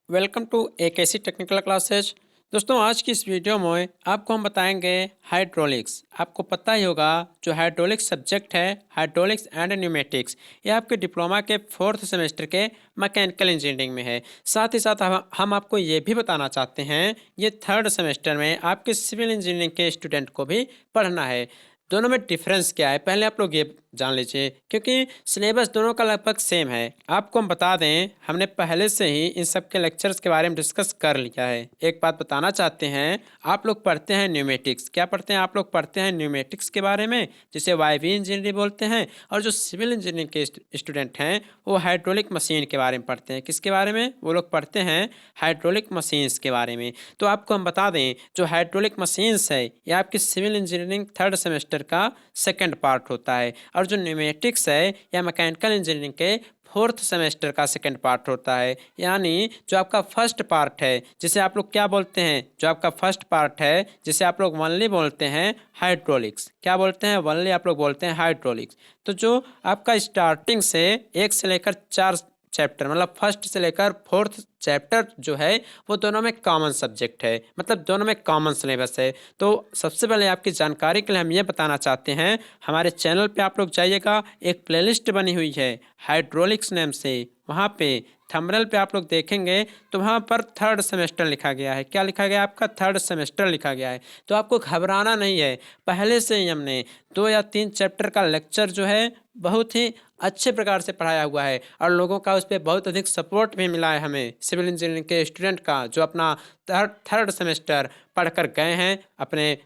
Welcome to AKC technical classes. दोस्तों, आज की इस वीडियो में आपको हम बताएंगे हाइड्रोलिक्स। आपको पता ही होगा जो हाइड्रोलिक्स सब्जेक्ट है, हाइड्रोलिक्स एंड न्यूमेटिक्स, ये आपके डिप्लोमा के 4th सेमेस्टर के मैकेनिकल इंजीनियरिंग में है। साथ ही साथ हम आपको ये भी बताना चाहते हैं ये 3rd सेमेस्टर में आपके सिविल इंजीनियरिंग के स्टूडेंट को भी पढ़ना है। दोनों में डिफरेंस क्या है पहले आप लोग ये जान लीजिए, क्योंकि सिलेबस दोनों का लगभग सेम है। आपको हम बता दें, हमने पहले से ही इन सब के लेक्चर्स के बारे में डिस्कस कर लिया है। एक बात बताना चाहते हैं, आप लोग पढ़ते हैं न्यूमेटिक्स। क्या पढ़ते हैं? आप लोग पढ़ते हैं न्यूमेटिक्स के बारे में, जिसे वाईवी इंजीनियरिंग बोलते हैं। और जो सिविल इंजीनियरिंग के स्टूडेंट हैं वो हाइड्रोलिक मशीन के बारे में पढ़ते हैं। किसके बारे में? वो लोग पढ़ते हैं हाइड्रोलिक मशीन्स के बारे में। तो आपको हम बता दें, जो हाइड्रोलिक मशीन्स है ये आपकी सिविल इंजीनियरिंग 3rd सेमेस्टर का सेकेंड पार्ट होता है, और जो न्यूमेटिक्स है या मैकेनिकल इंजीनियरिंग के 4th सेमेस्टर का सेकेंड पार्ट होता है। यानी जो आपका फर्स्ट पार्ट है, जिसे आप लोग क्या बोलते हैं, जो आपका फर्स्ट पार्ट है जिसे आप लोग वनली बोलते हैं हाइड्रोलिक्स। क्या बोलते हैं? वनली आप लोग बोलते हैं हाइड्रोलिक्स। तो जो आपका स्टार्टिंग से 1 से लेकर 4 चैप्टर, मतलब फर्स्ट से लेकर 4th चैप्टर जो है वो दोनों में कॉमन सब्जेक्ट है, मतलब दोनों में कॉमन सिलेबस है। तो सबसे पहले आपकी जानकारी के लिए हम ये बताना चाहते हैं, हमारे चैनल पे आप लोग जाइएगा, एक प्लेलिस्ट बनी हुई है हाइड्रोलिक्स नेम से। वहाँ पे थंबनेल पे आप लोग देखेंगे तो वहाँ पर 3rd सेमेस्टर लिखा गया है। क्या लिखा गया है? आपका 3rd सेमेस्टर लिखा गया है। तो आपको घबराना नहीं है, पहले से ही हमने 2 या 3 चैप्टर का लेक्चर जो है बहुत ही अच्छे प्रकार से पढ़ाया हुआ है, और लोगों का उस पर बहुत अधिक सपोर्ट भी मिला है हमें सिविल इंजीनियरिंग के स्टूडेंट का, जो अपना 3rd सेमेस्टर पढ़कर गए हैं अपने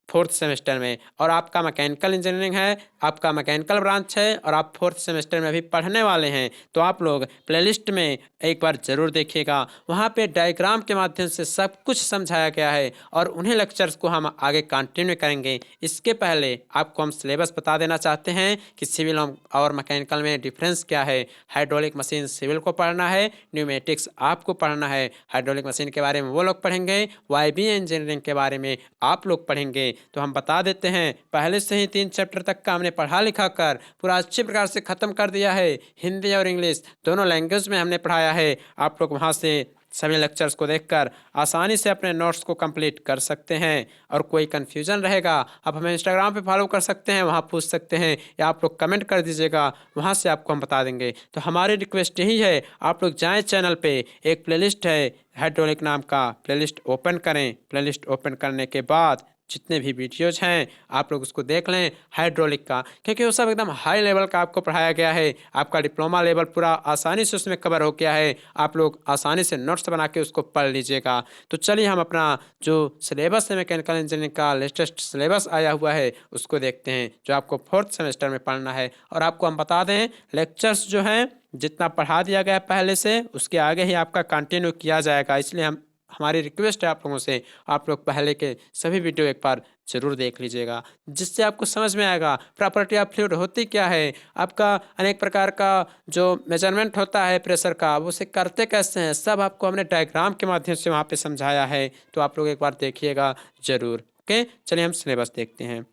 4th सेमेस्टर में। और आपका मैकेनिकल इंजीनियरिंग है, आपका मैकेनिकल ब्रांच है, और आप 4th सेमेस्टर में अभी पढ़ने वाले हैं। तो आप लोग प्लेलिस्ट में एक बार ज़रूर देखिएगा, वहाँ पे डायग्राम के माध्यम से सब कुछ समझाया गया है, और उन्हीं लेक्चर्स को हम आगे कंटिन्यू करेंगे। इसके पहले आपको हम सिलेबस बता देना चाहते हैं कि सिविल और मैकेनिकल में डिफरेंस क्या है। हाइड्रोलिक मशीन सिविल को पढ़ना है, न्यूमेटिक्स आपको पढ़ना है। हाइड्रोलिक मशीन के बारे में वो लोग पढ़ेंगे, वाईबी इंजीनियरिंग के बारे में आप लोग पढ़ेंगे। तो हम बता देते हैं, पहले से ही 3 चैप्टर तक का हमने पढ़ा लिखा कर पूरा अच्छी प्रकार से ख़त्म कर दिया है। हिंदी और इंग्लिश दोनों लैंग्वेज में हमने पढ़ाया है। आप लोग वहाँ से सभी लेक्चर्स को देखकर आसानी से अपने नोट्स को कंप्लीट कर सकते हैं। और कोई कन्फ्यूज़न रहेगा आप हमें इंस्टाग्राम पे फॉलो कर सकते हैं, वहाँ पूछ सकते हैं, या आप लोग कमेंट कर दीजिएगा, वहाँ से आपको हम बता देंगे। तो हमारी रिक्वेस्ट यही है, आप लोग जाएँ चैनल पे, एक प्लेलिस्ट है हाइड्रोलिक नाम का, प्लेलिस्ट ओपन करें। प्लेलिस्ट ओपन करने के बाद जितने भी वीडियोज हैं आप लोग उसको देख लें हाइड्रोलिक का, क्योंकि वो सब एकदम हाई लेवल का आपको पढ़ाया गया है। आपका डिप्लोमा लेवल पूरा आसानी से उसमें कवर हो गया है। आप लोग आसानी से नोट्स बना के उसको पढ़ लीजिएगा। तो चलिए हम अपना जो सिलेबस है मैकेनिकल इंजीनियरिंग का लेटेस्ट सिलेबस आया हुआ है उसको देखते हैं, जो आपको 4th सेमेस्टर में पढ़ना है। और आपको हम बता दें, लेक्चर्स जो हैं जितना पढ़ा दिया गया है पहले से, उसके आगे ही आपका कंटिन्यू किया जाएगा। इसलिए हमारी रिक्वेस्ट है आप लोगों से, आप लोग पहले के सभी वीडियो एक बार जरूर देख लीजिएगा, जिससे आपको समझ में आएगा प्रॉपर्टी ऑफ फ्लूइड होती क्या है। आपका अनेक प्रकार का जो मेजरमेंट होता है प्रेशर का, वो उसे करते कैसे हैं, सब आपको हमने डायग्राम के माध्यम से वहाँ पे समझाया है। तो आप लोग एक बार देखिएगा ज़रूर। ओके, चलिए हम सिलेबस देखते हैं।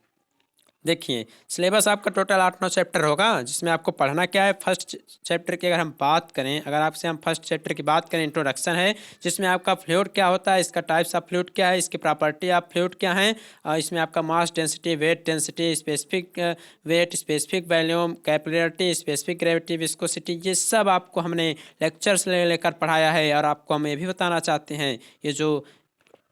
देखिए, सिलेबस आपका टोटल 8-9 चैप्टर होगा, जिसमें आपको पढ़ना क्या है। फर्स्ट चैप्टर की अगर हम बात करें, अगर आपसे हम फर्स्ट चैप्टर की बात करें, इंट्रोडक्शन है, जिसमें आपका फ्लूइड क्या होता है, इसका टाइप्स ऑफ फ्लूइड क्या है, इसकी प्रॉपर्टी ऑफ फ्लूइड क्या है। इसमें आपका mass density, weight density, specific weight, specific volume, capillarity, specific gravity, viscosity, ये सब आपको हमने लेक्चर्स लेकर पढ़ाया है। और आपको हम ये भी बताना चाहते हैं, ये जो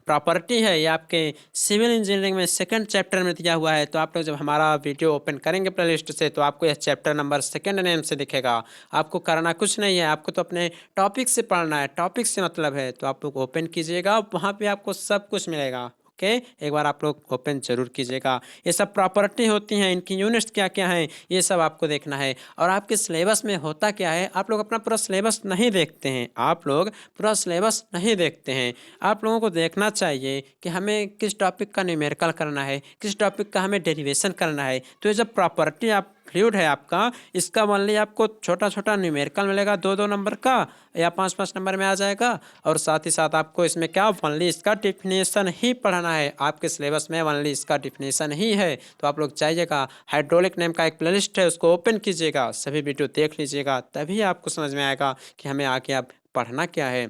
प्रॉपर्टी है ये आपके सिविल इंजीनियरिंग में सेकंड चैप्टर में दिया हुआ है। तो आप लोग जब हमारा वीडियो ओपन करेंगे प्लेलिस्ट से, तो आपको यह चैप्टर नंबर 2 नेम से दिखेगा। आपको करना कुछ नहीं है, आपको तो अपने टॉपिक से पढ़ना है, टॉपिक से मतलब है। तो आप लोग ओपन कीजिएगा, वहाँ पे आपको सब कुछ मिलेगा। ओके, एक बार आप लोग ओपन जरूर कीजिएगा। ये सब प्रॉपर्टी होती हैं, इनकी यूनिट्स क्या क्या हैं, ये सब आपको देखना है। और आपके सिलेबस में होता क्या है, आप लोग अपना पूरा सिलेबस नहीं देखते हैं, आप लोग पूरा सिलेबस नहीं देखते हैं। आप लोगों को देखना चाहिए कि हमें किस टॉपिक का न्यूमेरिकल करना है, किस टॉपिक का हमें डेरिवेशन करना है। तो ये जब प्रॉपर्टी आप फ्लूइड है आपका, इसका ओनली आपको छोटा छोटा न्यूमेरिकल मिलेगा, 2-2 नंबर का या 5-5 नंबर में आ जाएगा। और साथ ही साथ आपको इसमें क्या, ओनली इसका डिफिनेशन ही पढ़ना है। आपके सिलेबस में ओनली इसका डिफिनेशन ही है। तो आप लोग जाइएगा, हाइड्रोलिक नेम का एक प्लेलिस्ट है, उसको ओपन कीजिएगा, सभी वीडियो देख लीजिएगा, तभी आपको समझ में आएगा कि हमें आगे आप पढ़ना क्या है।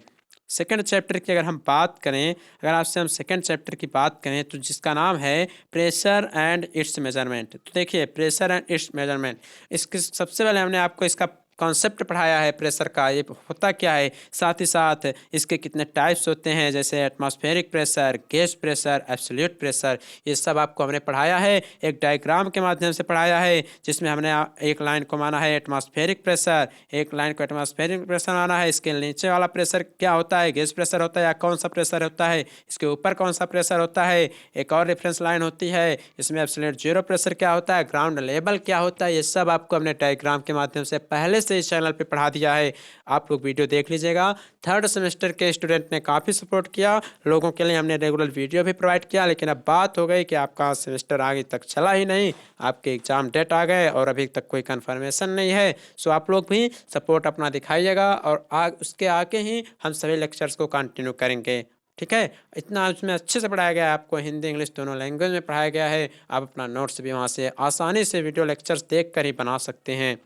सेकंड चैप्टर की अगर हम बात करें, अगर आपसे हम सेकंड चैप्टर की बात करें तो जिसका नाम है प्रेशर एंड इट्स मेजरमेंट। तो देखिए प्रेशर एंड इट्स मेजरमेंट, इसके सबसे पहले हमने आपको इसका कॉन्सेप्ट पढ़ाया है प्रेशर का, ये होता क्या है, साथ ही साथ इसके कितने टाइप्स होते हैं, जैसे atmospheric pressure, gas pressure, absolute pressure, ये सब आपको हमने पढ़ाया है। एक डायग्राम के माध्यम से पढ़ाया है जिसमें हमने एक लाइन को माना है एटमॉस्फेरिक प्रेशर, एक लाइन को एटमॉस्फेरिक प्रेशर माना है, इसके नीचे वाला प्रेशर क्या होता है, गैस प्रेशर होता है या कौन सा प्रेशर होता है, इसके ऊपर कौन सा प्रेशर होता है, एक और रेफरेंस लाइन होती है इसमें एब्सोल्यूट जीरो प्रेशर क्या होता है, ग्राउंड लेवल क्या होता है, ये सब आपको हमने डायग्राम के माध्यम से पहले से इस चैनल पे पढ़ा दिया है। आप लोग वीडियो देख लीजिएगा। थर्ड सेमेस्टर के स्टूडेंट ने काफ़ी सपोर्ट किया, लोगों के लिए हमने रेगुलर वीडियो भी प्रोवाइड किया, लेकिन अब बात हो गई कि आपका सेमेस्टर आगे तक चला ही नहीं, आपके एग्ज़ाम डेट आ गए और अभी तक कोई कन्फर्मेशन नहीं है। सो आप लोग भी सपोर्ट अपना दिखाइएगा और उसके आगे ही हम सभी लेक्चर्स को कंटिन्यू करेंगे। ठीक है, इतना उसमें अच्छे से पढ़ाया गया है, आपको हिंदी इंग्लिश दोनों लैंग्वेज में पढ़ाया गया है। आप अपना नोट्स भी वहाँ से आसानी से वीडियो लेक्चर्स देख कर ही बना सकते हैं।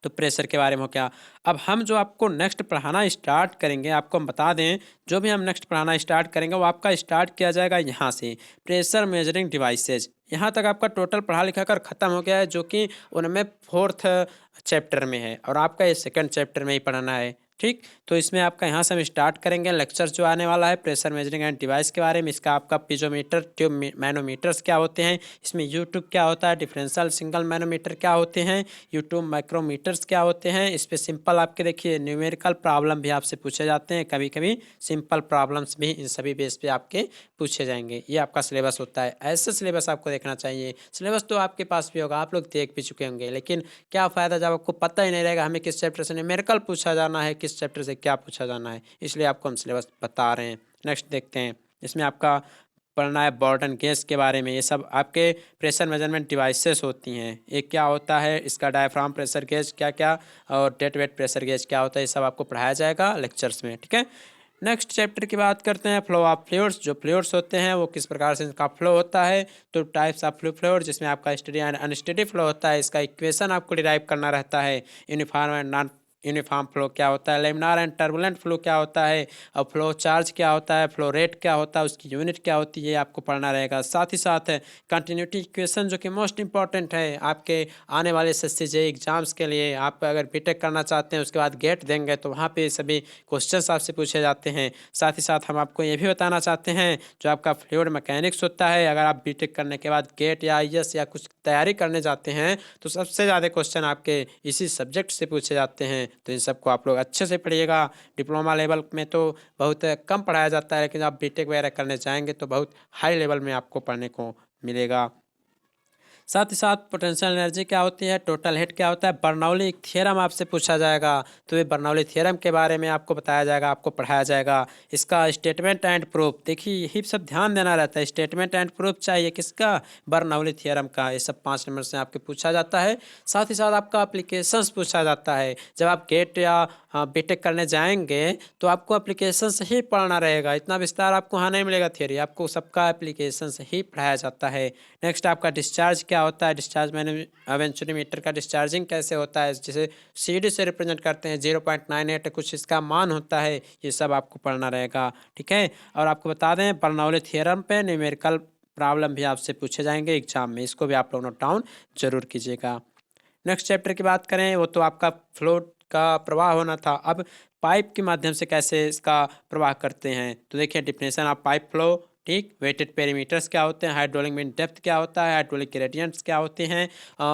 तो प्रेशर के बारे में हो गया। अब हम जो आपको नेक्स्ट पढ़ाना स्टार्ट करेंगे, आपको हम बता दें, जो भी हम नेक्स्ट पढ़ाना स्टार्ट करेंगे वो आपका स्टार्ट किया जाएगा यहाँ से, प्रेशर मेजरिंग डिवाइसेज। यहाँ तक आपका टोटल पढ़ा लिखा कर ख़त्म हो गया है, जो कि उनमें फोर्थ चैप्टर में है और आपका ये सेकंड चैप्टर में ही पढ़ना है। ठीक, तो इसमें आपका यहाँ से हम स्टार्ट करेंगे लेक्चर जो आने वाला है प्रेशर मेजरिंग एंड डिवाइस के बारे में। इसका आपका पीजोमीटर, ट्यूब मैनोमीटर्स क्या होते हैं, इसमें यूट्यूब क्या होता है, डिफरेंशियल सिंगल मैनोमीटर क्या होते हैं, यूट्यूब माइक्रोमीटर्स क्या होते हैं। इस पर सिंपल आपके देखिए न्यूमेरिकल प्रॉब्लम भी आपसे पूछे जाते हैं, कभी कभी सिंपल प्रॉब्लम्स भी इन सभी बेस पे आपके पूछे जाएंगे। ये आपका सिलेबस होता है, ऐसे सिलेबस आपको देखना चाहिए। सिलेबस तो आपके पास भी होगा, आप लोग देख भी चुके होंगे, लेकिन क्या फ़ायदा जब आपको पता ही नहीं रहेगा हमें किस चैप्टर से न्यूमेरिकल पूछा जाना है, किस चैप्टर से क्या पूछा जाना है। इसलिए आपको हम सिलेबस बता रहे हैं। नेक्स्ट देखते हैं, इसमें आपका पढ़ना है बॉर्डन गैस के बारे में। ये सब आपके प्रेशर मेजरमेंट डिवाइसेस होती हैं। एक क्या होता है, इसका डायफ्राम प्रेशर गेज क्या क्या, और डेड वेट प्रेशर गेज क्या होता है, ये सब आपको पढ़ाया जाएगा लेक्चर्स में। ठीक है, नेक्स्ट चैप्टर की बात करते हैं, फ्लो ऑफ फ्लूइड्स। जो फ्लूइड्स होते हैं वो किस प्रकार से इनका फ्लो होता है, तो टाइप्स ऑफ फ्लूइड, जिसमें आपका स्टेडी एंड अनस्टेडी फ्लो होता है, इसका इक्वेशन आपको डिराइव करना रहता है। Uniform and non uniform flow क्या होता है, लेमिनार एंड टर्बुलेंट फ्लो क्या होता है, और फ्लो चार्ज क्या होता है, फ्लो रेट क्या होता है, उसकी यूनिट क्या होती है, आपको पढ़ना रहेगा। साथ ही साथ कंटिन्यूटी इक्वेशन जो कि मोस्ट इंपॉर्टेंट है आपके आने वाले एसएससी जेईई एग्जाम्स के लिए। आप अगर बीटेक करना चाहते हैं उसके बाद गेट देंगे तो वहाँ पे सभी क्वेश्चंस आपसे पूछे जाते हैं। साथ ही साथ हम आपको ये भी बताना चाहते हैं, जो आपका फ्लूइड मैकेनिक्स होता है, अगर आप बीटेक करने के बाद गेट या आईएएस या कुछ तैयारी करने जाते हैं तो सबसे ज़्यादा क्वेश्चन आपके इसी सब्जेक्ट से पूछे जाते हैं। तो इन सबको आप लोग अच्छे से पढ़िएगा। डिप्लोमा लेवल में तो बहुत कम पढ़ाया जाता है, लेकिन आप बीटेक वगैरह करने जाएंगे तो बहुत हाई लेवल में आपको पढ़ने को मिलेगा। साथ ही साथ पोटेंशियल एनर्जी क्या होती है, टोटल हीट क्या होता है, बर्नौली थ्योरम आपसे पूछा जाएगा, तो ये बर्नौली थ्योरम के बारे में आपको बताया जाएगा, आपको पढ़ाया जाएगा। इसका स्टेटमेंट एंड प्रूफ, देखिए यही सब ध्यान देना रहता है, स्टेटमेंट एंड प्रूफ चाहिए किसका, बर्नौली थ्योरम का। ये सब 5 नंबर से आपके पूछा जाता है। साथ ही साथ आपका एप्लीकेशंस पूछा जाता है। जब आप गेट या बीटेक करने जाएंगे तो आपको एप्लीकेशन से ही पढ़ना रहेगा, इतना विस्तार आपको वहाँ नहीं मिलेगा थियरी, आपको सबका एप्लीकेशन से ही पढ़ाया जाता है। नेक्स्ट आपका डिस्चार्ज क्या होता है, डिस्चार्ज मैंने वेंचुरीमीटर का डिस्चार्जिंग कैसे होता है, जैसे सीडी से रिप्रेजेंट करते हैं, 0.98 कुछ इसका मान होता है, ये सब आपको पढ़ना रहेगा। ठीक है, और आपको बता दें बर्नौली थ्योरम पे न्यूमेरिकल प्रॉब्लम भी आपसे पूछे जाएंगे एग्जाम में, इसको भी आप लोग नोट डाउन जरूर कीजिएगा। नेक्स्ट चैप्टर की बात करें, वो तो आपका फ्लो का प्रवाह होना था। अब पाइप के माध्यम से कैसे इसका प्रवाह करते हैं, तो देखिए डिफिनेशन ऑफ पाइप फ्लो। ठीक, वेटेड पेरीमीटर्स क्या होते हैं, हाइड्रोलिक मीन डेप्थ क्या होता है, हाइड्रोलिक ग्रेडियंट्स क्या होते हैं,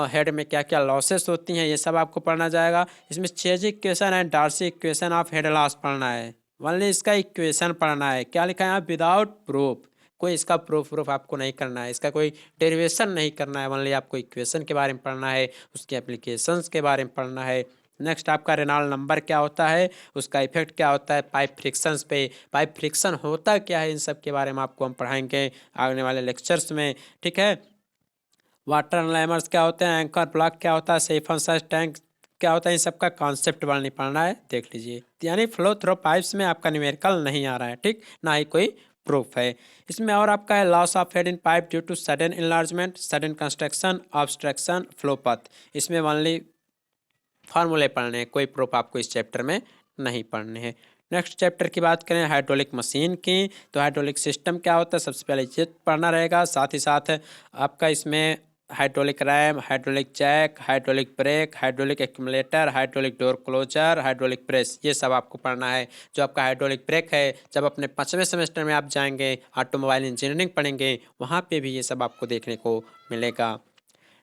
हेड में क्या क्या लॉसेस होती हैं, ये सब आपको पढ़ना जाएगा। इसमें Chezy equation and Darcy equation of head loss पढ़ना है, ओनली इसका इक्वेशन पढ़ना है। क्या लिखा है यहाँ, विदाउट प्रूफ, कोई इसका प्रूफ आपको नहीं करना है, इसका कोई डेरिवेशन नहीं करना है, ओनली आपको इक्वेशन के बारे में पढ़ना है, उसके एप्लीकेशंस के बारे में पढ़ना है। नेक्स्ट आपका रेनॉल्ड नंबर क्या होता है, उसका इफेक्ट क्या होता है पाइप फ्रिक्शंस पे, पाइप फ्रिक्शन होता क्या है, इन सब के बारे में आपको हम पढ़ाएंगे आने वाले लेक्चर्स में। ठीक है, वाटर अनलाइमर्स क्या होते हैं, एंकर ब्लॉक क्या होता है, सिफन साइज टैंक क्या होता है, इन सब का कॉन्सेप्ट नहीं पढ़ना है, देख लीजिए। यानी फ्लो थ्रो पाइप्स में आपका न्यूमेरिकल नहीं आ रहा है, ठीक, ना ही कोई प्रूफ है इसमें। और आपका है loss of head in pipe due to sudden enlargement, sudden construction, obstruction, flow path, इसमें ओनली फार्मूले पढ़ने हैं, कोई प्रूफ आपको इस चैप्टर में नहीं पढ़ने हैं। नेक्स्ट चैप्टर की बात करें हाइड्रोलिक मशीन की, तो हाइड्रोलिक सिस्टम क्या होता है सबसे पहले ये पढ़ना रहेगा। साथ ही साथ आपका इसमें hydraulic ram, hydraulic jack, hydraulic brake, hydraulic accumulator, hydraulic door closer, hydraulic press, ये सब आपको पढ़ना है। जो आपका हाइड्रोलिक ब्रेक है, जब अपने 5वें सेमेस्टर में आप जाएंगे ऑटोमोबाइल इंजीनियरिंग पढ़ेंगे, वहाँ पे भी ये सब आपको देखने को मिलेगा।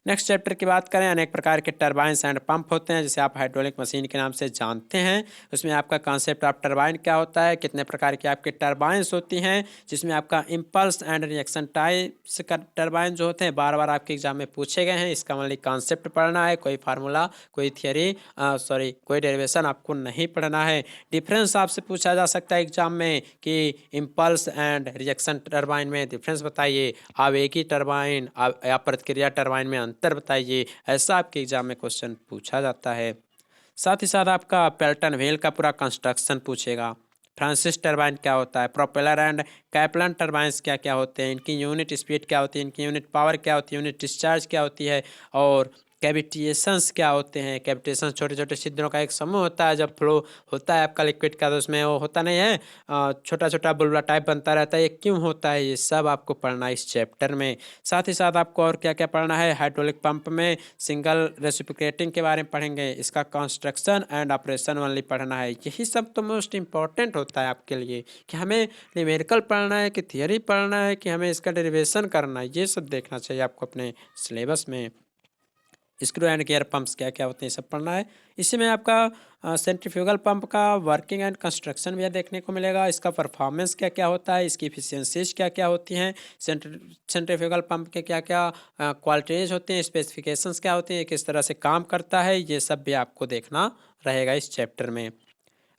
नेक्स्ट चैप्टर की बात करें, अनेक प्रकार के टरबाइन्स एंड पंप होते हैं जिसे आप हाइड्रोलिक मशीन के नाम से जानते हैं। उसमें आपका कॉन्सेप्ट ऑफ टरबाइन क्या होता है, कितने प्रकार की आपके टरबाइन्स होती हैं, जिसमें आपका इम्पल्स एंड रिएक्शन टाइप्स का टरबाइन जो होते हैं बार बार आपके एग्जाम में पूछे गए हैं। इसका मतलब कॉन्सेप्ट पढ़ना है, कोई फार्मूला, कोई थियरी, कोई डेरिवेशन आपको नहीं पढ़ना है। डिफरेंस आपसे पूछा जा सकता है एग्जाम में कि इम्पल्स एंड रिएक्शन टरबाइन में डिफरेंस बताइए, आवेगी टरबाइन या प्रतिक्रिया टरबाइन में अंतर बताइए, ऐसा आपके एग्जाम में क्वेश्चन पूछा जाता है। साथ ही साथ आपका पेल्टन व्हील का पूरा कंस्ट्रक्शन पूछेगा। फ्रांसिस टरबाइन क्या होता है, प्रोपेलर एंड कैपलन टरबाइंस क्या क्या होते हैं, इनकी यूनिट स्पीड क्या होती है, इनकी यूनिट पावर क्या होती है, यूनिट डिस्चार्ज क्या होती है, और कैविटेशंस क्या होते हैं। कैविटेशन छोटे छोटे छिद्रों का एक समूह होता है, जब फ्लो होता है आपका लिक्विड का तो उसमें वो होता नहीं है, छोटा छोटा बुलबुला टाइप बनता रहता है, ये क्यों होता है, ये सब आपको पढ़ना है इस चैप्टर में। साथ ही साथ आपको और क्या क्या पढ़ना है, हाइड्रोलिक पंप में सिंगल रेसिप्रोकेटिंग के बारे में पढ़ेंगे, इसका कंस्ट्रक्शन एंड ऑपरेशन ओनली पढ़ना है। यही सब तो मोस्ट इंपॉर्टेंट होता है आपके लिए कि हमें न्यूमेरिकल पढ़ना है कि थियरी पढ़ना है कि हमें इसका डेरिवेशन करना है, ये सब देखना चाहिए आपको अपने सिलेबस में। स्क्रू एंड गियर पंप्स क्या क्या होते हैं, सब पढ़ना है। इसी में आपका सेंट्रीफ्यूगल पंप का वर्किंग एंड कंस्ट्रक्शन भी देखने को मिलेगा, इसका परफॉर्मेंस क्या क्या होता है, इसकी इफिशियंसीज क्या क्या होती हैं, सेंट्रीफ्यूगल पंप के क्या क्या क्वालिटीज़ होती हैं, स्पेसिफिकेशंस क्या होती हैं, किस तरह से काम करता है, ये सब भी आपको देखना रहेगा इस चैप्टर में।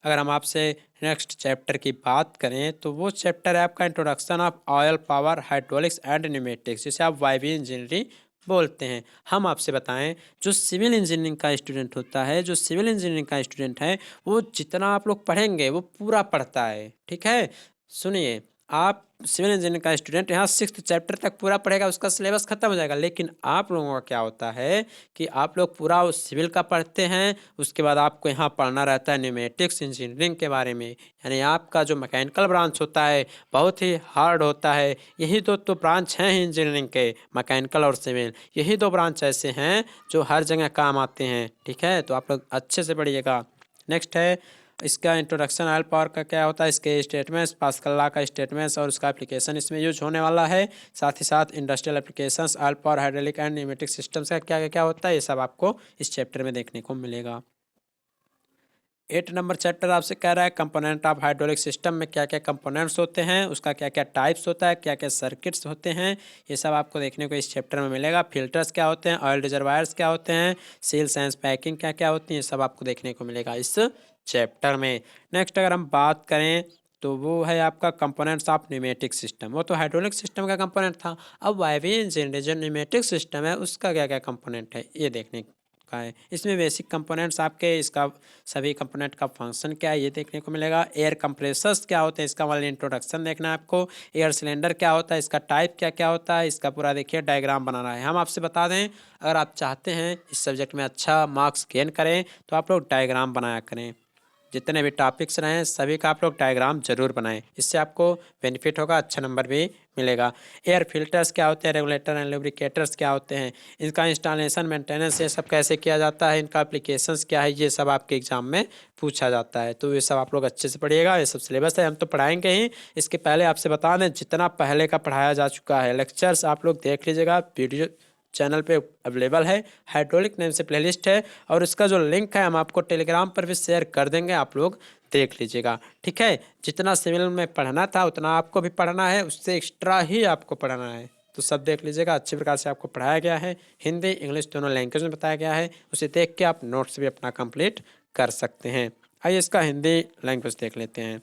अगर हम आपसे नेक्स्ट चैप्टर की बात करें तो वो चैप्टर है आपका introduction of oil power hydraulics and pneumatics, जिसे आप वायवी इंजीनियरिंग बोलते हैं। हम आपसे बताएं, जो सिविल इंजीनियरिंग का स्टूडेंट होता है, जो सिविल इंजीनियरिंग का स्टूडेंट है, वो जितना आप लोग पढ़ेंगे वो पूरा पढ़ता है, ठीक है। सुनिए, आप सिविल इंजीनियरिंग का स्टूडेंट यहाँ 6th चैप्टर तक पूरा पढ़ेगा, उसका सिलेबस खत्म हो जाएगा। लेकिन आप लोगों का क्या होता है कि आप लोग पूरा उस सिविल का पढ़ते हैं, उसके बाद आपको यहाँ पढ़ना रहता है न्यूमेटिक्स इंजीनियरिंग के बारे में। यानी आपका जो मैकेनिकल ब्रांच होता है बहुत ही हार्ड होता है। यही दो तो ब्रांच हैं इंजीनियरिंग के, मैकेनिकल और सिविल, यही दो ब्रांच ऐसे हैं जो हर जगह काम आते हैं, ठीक है। तो आप लोग अच्छे से पढ़िएगा। नेक्स्ट है इसका इंट्रोडक्शन ऑयल पावर का क्या होता है, इसके स्टेटमेंट्स, पास्कल लॉ का स्टेटमेंट्स और उसका एप्लीकेशन इसमें यूज होने वाला है। साथ ही साथ industrial applications, oil power, hydraulic and pneumatic systems का क्या क्या होता है, ये सब आपको इस चैप्टर में देखने को मिलेगा। 8 नंबर चैप्टर आपसे कह रहा है कंपोनेंट ऑफ हाइड्रोलिक सिस्टम में क्या क्या कंपोनेंट्स होते हैं, उसका क्या क्या टाइप्स होता है, क्या क्या सर्किट्स होते हैं, ये सब आपको देखने को इस चैप्टर में मिलेगा। फिल्टर्स क्या होते हैं, ऑयल रिजर्वायर्स क्या होते हैं, सील्स एंड पैकिंग क्या क्या होती हैं, ये सब आपको देखने को मिलेगा इस चैप्टर में। नेक्स्ट अगर हम बात करें तो वो है आपका कंपोनेंट्स ऑफ न्यूमेटिक सिस्टम, वो तो हाइड्रोलिक सिस्टम का कंपोनेंट था। अब वायवीय इंजीनियरिंग जो न्यूमेटिक सिस्टम है उसका क्या क्या कंपोनेंट है, ये देखने का है। इसमें बेसिक कंपोनेंट्स आपके, इसका सभी कंपोनेंट का फंक्शन क्या है ये देखने को मिलेगा। एयर कंप्रेसर्स क्या होते हैं, इसका वाला इंट्रोडक्शन देखना है आपको। एयर सिलेंडर क्या होता है, इसका टाइप क्या क्या होता है, इसका पूरा देखिए डायग्राम बनाना है। हम आपसे बता दें, अगर आप चाहते हैं इस सब्जेक्ट में अच्छा मार्क्स गेन करें तो आप लोग डायग्राम बनाया करें। जितने भी टॉपिक्स रहें सभी का आप लोग डायग्राम जरूर बनाएं, इससे आपको बेनिफिट होगा, अच्छा नंबर भी मिलेगा। एयर फिल्टर्स क्या होते हैं, रेगुलेटर एंड लुब्रिकेटर्स क्या होते हैं, इनका इंस्टॉलेशन, मेंटेनेंस, ये सब कैसे किया जाता है, इनका एप्लीकेशंस क्या है, ये सब आपके एग्जाम में पूछा जाता है। तो ये सब आप लोग अच्छे से पढ़िएगा, ये सब सिलेबस है, हम तो पढ़ाएंगे ही। इसके पहले आपसे बता दें, जितना पहले का पढ़ाया जा चुका है लेक्चर्स आप लोग देख लीजिएगा, वीडियो चैनल पे अवेलेबल है, हाइड्रोलिक नेम से प्लेलिस्ट है, और इसका जो लिंक है हम आपको टेलीग्राम पर भी शेयर कर देंगे, आप लोग देख लीजिएगा, ठीक है। जितना सिविल में पढ़ना था उतना आपको भी पढ़ना है, उससे एक्स्ट्रा ही आपको पढ़ना है, तो सब देख लीजिएगा। अच्छी प्रकार से आपको पढ़ाया गया है, हिंदी इंग्लिश दोनों लैंग्वेज में बताया गया है, उसे देख के आप नोट्स भी अपना कंप्लीट कर सकते हैं। आइए इसका हिंदी लैंग्वेज देख लेते हैं।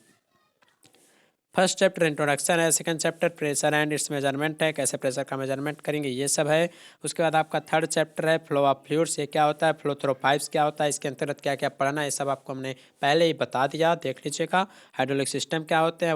फर्स्ट चैप्टर इंट्रोडक्शन है, second chapter pressure and it's measurement है, कैसे प्रेशर का मेजरमेंट करेंगे ये सब है। उसके बाद आपका थर्ड चैप्टर है फ्लो ऑफ फ्लूइड्स, ये क्या होता है, फ्लो थ्रू पाइप्स क्या होता है, इसके अंतर्गत क्या क्या पढ़ना है, ये सब आपको हमने पहले ही बता दिया, देख लीजिएगा। हाइड्रोलिक सिस्टम क्या होते हैं,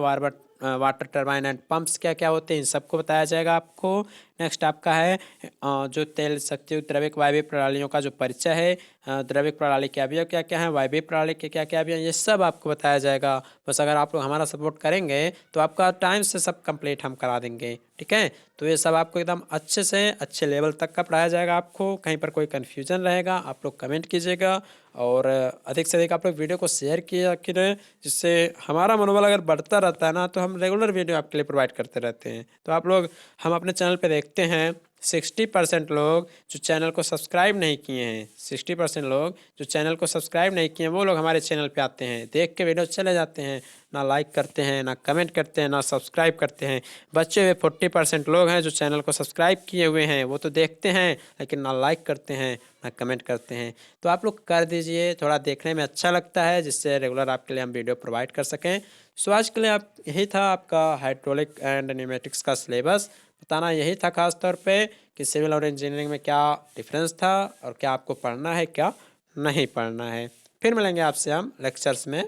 वाटर टरबाइन एंड पंप्स क्या क्या होते हैं, इन सबको बताया जाएगा आपको। नेक्स्ट आपका है जो तेल शक्ति द्रविक वायवीय प्रणालियों का जो परिचय है, द्रविक प्रणाली के अवयव क्या क्या है, वायवीय प्रणाली के क्या क्या अवयव, ये सब आपको बताया जाएगा। बस अगर आप लोग हमारा सपोर्ट करेंगे तो आपका टाइम से सब कंप्लीट हम करा देंगे, ठीक है। तो ये सब आपको एकदम अच्छे से अच्छे लेवल तक का पढ़ाया जाएगा। आपको कहीं पर कोई कन्फ्यूजन रहेगा आप लोग कमेंट कीजिएगा, और अधिक से अधिक आप लोग वीडियो को शेयर किया करें, जिससे हमारा मनोबल अगर बढ़ता रहता है ना, तो हम रेगुलर वीडियो आपके लिए प्रोवाइड करते रहते हैं। तो आप लोग हम अपने चैनल पे देखते हैं 60% लोग जो चैनल को सब्सक्राइब नहीं किए हैं, 60% लोग जो चैनल को सब्सक्राइब नहीं किए हैं, वो लोग हमारे चैनल पे आते हैं, देख के वीडियो चले जाते हैं, ना लाइक करते हैं, ना कमेंट करते हैं, ना सब्सक्राइब करते हैं। बचे हुए 40% लोग हैं जो चैनल को सब्सक्राइब किए हुए हैं, वो तो देखते हैं लेकिन ना लाइक करते हैं, ना कमेंट करते हैं। तो आप लोग कर दीजिए, थोड़ा देखने में अच्छा लगता है, जिससे रेगुलर आपके लिए हम वीडियो प्रोवाइड कर सकें। सो आज के लिए आप यही था आपका हाइड्रोलिक एंड न्यूमेटिक्स का सिलेबस। बताना यही था खास तौर पे कि सिविल और इंजीनियरिंग में क्या डिफरेंस था और क्या आपको पढ़ना है क्या नहीं पढ़ना है। फिर मिलेंगे आपसे हम लेक्चर्स में।